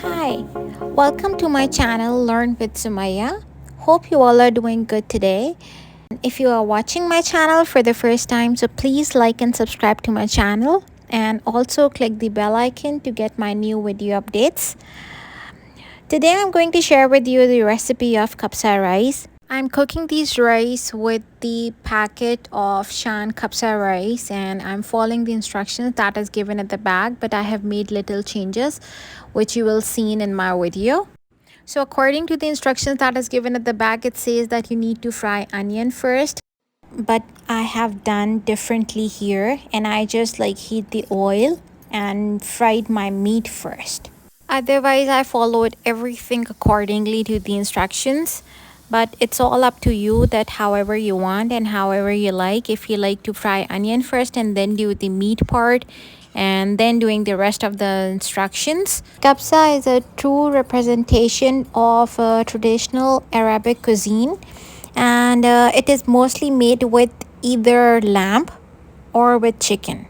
Hi, welcome to my channel Learn with Sumaiya. Hope you all are doing good today. If you are watching my channel for the first time, so please like and subscribe to my channel and also click the bell icon to get my new video updates. Today I'm going to share with you the recipe of Kabsa rice. I'm cooking these rice with the packet of Shan Kabsa rice, and I'm following the instructions that is given at the back, but I have made little changes which you will see in my video. So according to the instructions that is given at the back, it says that you need to fry onion first, but I have done differently here, and I just heat the oil and fried my meat first. Otherwise, I followed everything accordingly to the instructions, but it's all up to you that however you want and however you like. If you like to fry onion first and then do the meat part and then doing the rest of the instructions. Kapsa is a true representation of traditional Arabic cuisine, and it is mostly made with either lamb or with chicken.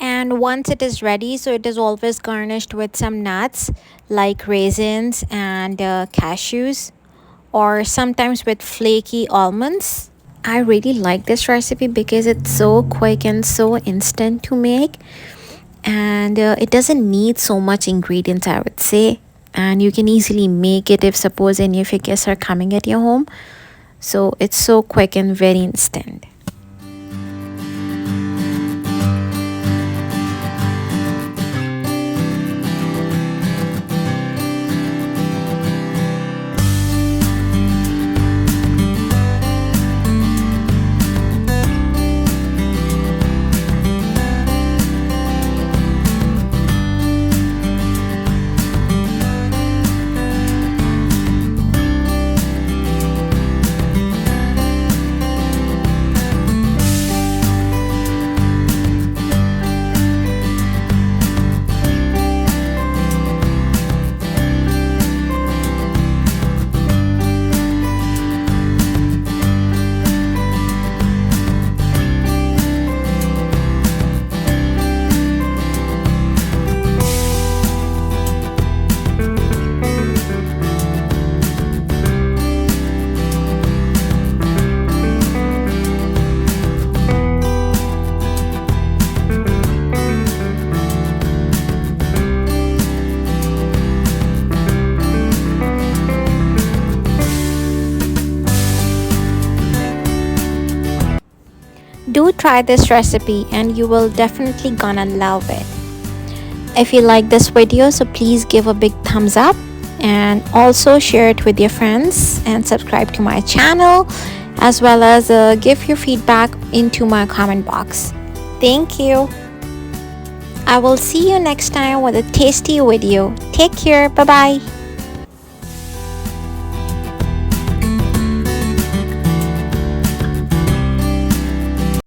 And once it is ready, so it is always garnished with some nuts like raisins and cashews, or sometimes with flaky almonds. I really like this recipe because it's so quick and so instant to make, and it doesn't need so much ingredients, I would say, and you can easily make it if suppose any of your guests are coming at your home. So it's so quick and very instant. Do try this recipe and you will definitely gonna love it. If you like this video, so please give a big thumbs up and also share it with your friends and subscribe to my channel, as well as give your feedback into my comment box. Thank you. I will see you next time with a tasty video. Take care. Bye bye.